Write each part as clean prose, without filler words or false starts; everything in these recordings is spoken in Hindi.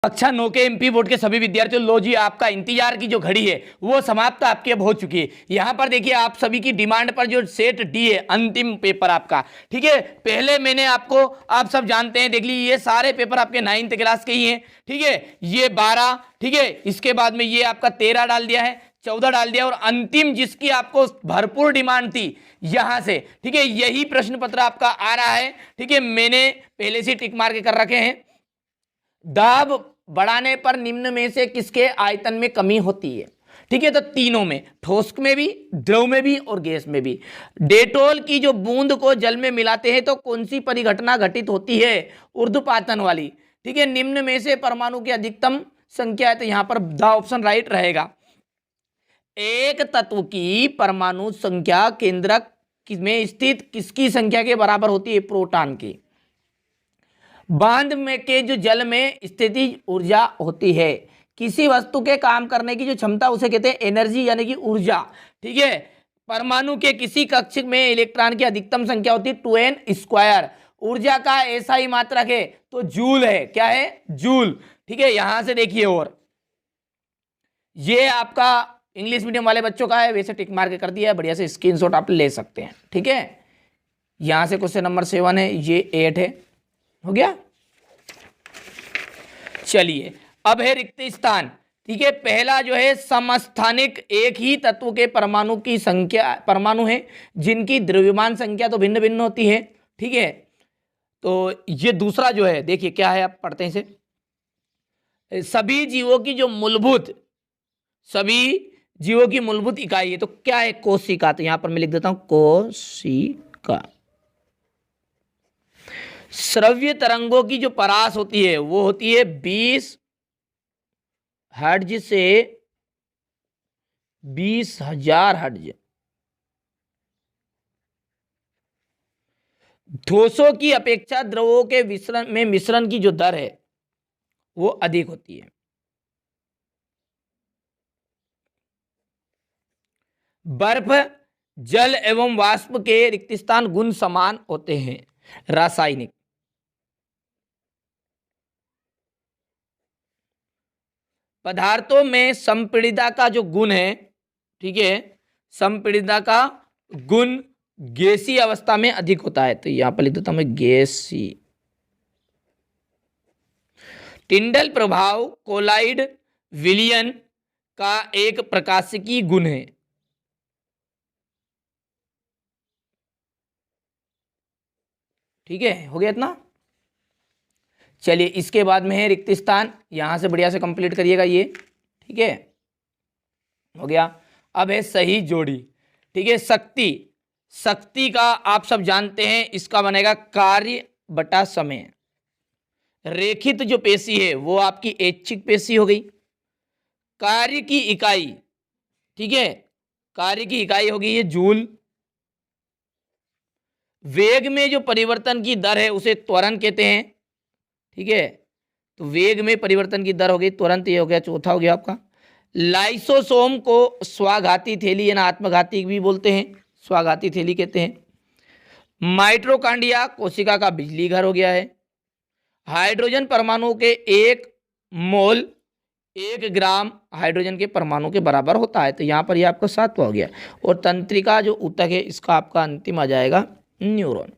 कक्षा 9 के एमपी बोर्ड के सभी विद्यार्थियों, लो जी आपका इंतजार की जो घड़ी है वो समाप्त आपकी अब हो चुकी है। यहाँ पर देखिए आप सभी की डिमांड पर जो सेट डी है अंतिम पेपर आपका, ठीक है। पहले मैंने आपको, आप सब जानते हैं, देख लीजिए ये सारे पेपर आपके 9th क्लास के ही हैं, ठीक है। ये 12, ठीक है, इसके बाद में ये आपका 13 डाल दिया है, 14 डाल दिया, और अंतिम जिसकी आपको भरपूर डिमांड थी यहां से, ठीक है, यही प्रश्न पत्र आपका आ रहा है, ठीक है। मैंने पहले से टिक मार के कर रखे हैं। दाब बढ़ाने पर निम्न में से किसके आयतन में कमी होती है, ठीक है। तो तीनों में, ठोस में भी, द्रव में भी और गैस में भी। डेटोल की जो बूंद को जल में मिलाते हैं तो कौन सी परिघटना घटित होती है, ऊर्ध्वपातन वाली, ठीक है। निम्न में से परमाणु की अधिकतम संख्या है, तो यहां पर द ऑप्शन राइट रहेगा। एक तत्व की परमाणु संख्या केंद्रक में स्थित किसकी संख्या के बराबर होती है, प्रोटॉन की। बांध में के जो जल में स्थिति ऊर्जा होती है, किसी वस्तु के काम करने की जो क्षमता उसे कहते हैं एनर्जी यानी कि ऊर्जा, ठीक है। परमाणु के किसी कक्ष में इलेक्ट्रॉन की अधिकतम संख्या होती है 2n²। ऊर्जा का ऐसा ही मात्रक है तो जूल है, क्या है, जूल, ठीक है। यहां से देखिए, और ये आपका इंग्लिश मीडियम वाले बच्चों का है, वैसे टिक मार के कर दिया है, बढ़िया से स्क्रीनशॉट आप ले सकते हैं, ठीक है। यहां से क्वेश्चन नंबर 7 है, ये 8 है, हो गया। चलिए अब है रिक्त स्थान, ठीक है। पहला जो है समस्थानिक, एक ही तत्व के परमाणु की संख्या, परमाणु है जिनकी द्रव्यमान संख्या तो भिन्न भिन्न होती है, ठीक है। तो ये दूसरा जो है, देखिए क्या है, आप पढ़ते हैं इसे। सभी जीवों की जो मूलभूत, सभी जीवों की मूलभूत इकाई है, तो क्या है, कोशिका। तो यहां पर मैं लिख देता हूं कोशिका। श्रव्य तरंगों की जो परास होती है वो होती है 20 हर्ट्ज से 20,000 हर्ट्ज। ठोसों की अपेक्षा द्रवों के मिश्रण की जो दर है वो अधिक होती है। बर्फ, जल एवं वाष्प के रिक्त स्थान गुण समान होते हैं। रासायनिक, पदार्थों में संपीड़िता का जो गुण है, ठीक है, संपीड़िता का गुण गैसीय अवस्था में अधिक होता है, तो यहां पर लिख देता हूं मैं गैसीय। टिंडल प्रभाव कोलाइड विलयन का एक प्रकाशिकी गुण है, ठीक है, हो गया इतना। चलिए इसके बाद में है रिक्त स्थान, यहां से बढ़िया से कंप्लीट करिएगा ये, ठीक है, हो गया। अब है सही जोड़ी, ठीक है। शक्ति, शक्ति का आप सब जानते हैं, इसका बनेगा कार्य बटा समय। रेखित जो पेशी है वो आपकी ऐच्छिक पेशी हो गई। कार्य की इकाई, ठीक है, कार्य की इकाई होगी ये जूल। वेग में जो परिवर्तन की दर है उसे त्वरण कहते हैं, ठीक है। तो वेग में परिवर्तन की दर हो गई तुरंत, ये हो गया, चौथा हो गया आपका। लाइसोसोम को स्वाघाती थैली या आत्मघाती भी बोलते हैं, स्वाघाती थैली कहते हैं। माइटोकॉन्ड्रिया कोशिका का बिजली घर हो गया है। हाइड्रोजन परमाणु के 1 मोल 1 ग्राम हाइड्रोजन के परमाणु के बराबर होता है, तो यहाँ पर ये आपका 7वां हो गया। और तंत्रिका जो ऊतक है इसका आपका अंतिम आ जाएगा न्यूरॉन,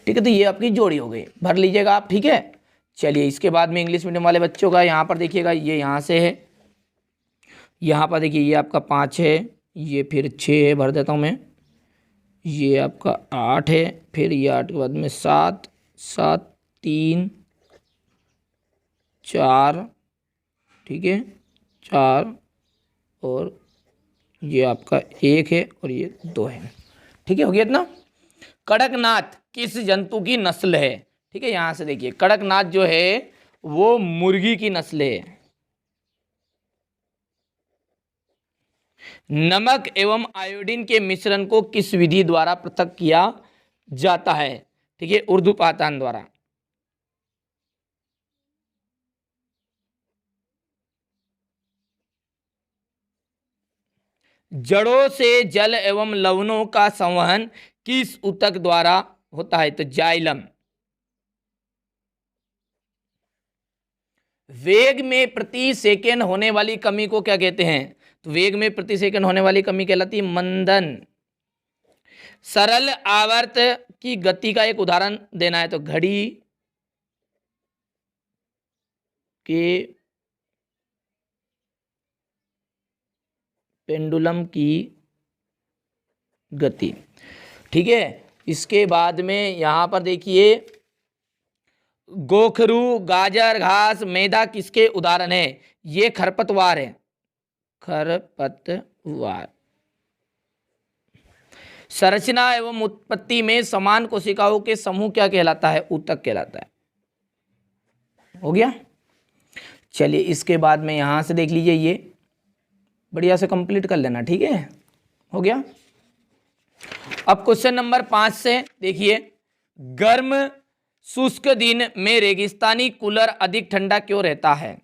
ठीक है। तो ये आपकी जोड़ी हो गई, भर लीजिएगा आप, ठीक है। चलिए इसके बाद में इंग्लिश मीडियम वाले बच्चों का यहाँ पर देखिएगा, ये यहाँ से है, यहाँ पर देखिए ये आपका 5 है, ये फिर 6 है, भर देता हूँ मैं, ये आपका 8 है, फिर ये 8 के बाद में 7, 7, 3, 4, ठीक है, 4, और ये आपका 1 है और ये 2 है, ठीक है, हो गया इतना। कड़कनाथ किस जंतु की नस्ल है, ठीक है। यहां से देखिए कड़कनाथ जो है वो मुर्गी की नस्ल है। नमक एवं आयोडीन के मिश्रण को किस विधि द्वारा पृथक किया जाता है, ठीक है, ऊर्ध्वपातन द्वारा। जड़ों से जल एवं लवणों का संवहन किस ऊतक द्वारा होता है, तो जाइलम। वेग में प्रति सेकेंड होने वाली कमी को क्या कहते हैं? तो वेग में प्रति सेकेंड होने वाली कमी कहलाती है मंदन। सरल आवर्त की गति का एक उदाहरण देना है तो घड़ी के पेंडुलम की गति। ठीक है, इसके बाद में यहां पर देखिए गोखरू, गाजर घास, मैदा किसके उदाहरण है? ये खरपतवार है, खरपतवार। संरचना एवं उत्पत्ति में समान कोशिकाओं के समूह क्या कहलाता है? ऊतक कहलाता है। हो गया। चलिए इसके बाद में यहां से देख लीजिए, ये बढ़िया से कंप्लीट कर लेना। ठीक है, हो गया। अब क्वेश्चन नंबर 5 से देखिए, गर्म शुष्क दिन में रेगिस्तानी कूलर अधिक ठंडा क्यों रहता है?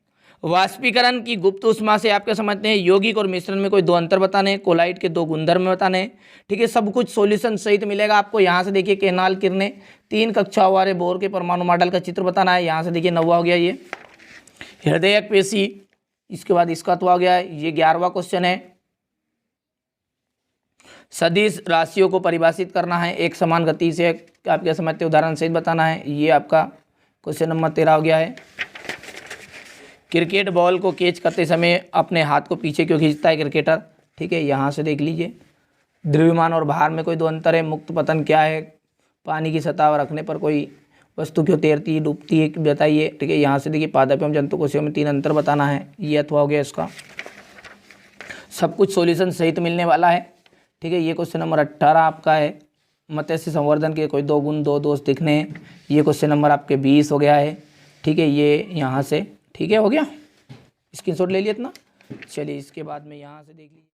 वाष्पीकरण की गुप्त उष्मा से आप क्या समझते हैं? यौगिक और मिश्रण में कोई दो अंतर बताने, कोलाइट के दो गुणधर्म बताने। ठीक है, सब कुछ सॉल्यूशन सहित मिलेगा आपको। यहाँ से देखिए केनाल किरणें, 3 कक्षाओं वाले बोर के परमाणु मॉडल का चित्र बताना है। यहाँ से देखिए 9वां हो गया ये हृदयक पेशी। इसके बाद इसका तो आ गया, ये 11वां क्वेश्चन है। सदिश राशियों को परिभाषित करना है, एक समान गति से आप क्या समझते हैं? उदाहरण सहित बताना है। ये आपका क्वेश्चन नंबर 13 हो गया है। क्रिकेट बॉल को कैच करते समय अपने हाथ को पीछे क्यों खींचता है क्रिकेटर? ठीक है, यहाँ से देख लीजिए। द्रव्यमान और भार में कोई दो अंतर है। मुक्त पतन क्या है? पानी की सतह पर रखने पर कोई वस्तु क्यों तैरती है, डूबती है, बताइए। ठीक है, यहाँ से देखिए पादप एवं जंतु कोशियों में 3 अंतर बताना है। ये अथवा हो गया इसका। सब कुछ सॉल्यूशन सहित मिलने वाला है। ठीक है, ये क्वेश्चन नंबर 18 आपका है। मत्स्य संवर्धन के कोई 2 गुण 2 दोष दिखने हैं। ये क्वेश्चन नंबर आपके 20 हो गया है। ठीक है, ये यहाँ से ठीक है हो गया। स्क्रीनशॉट ले लिया इतना। चलिए इसके बाद में यहाँ से देख लीजिए।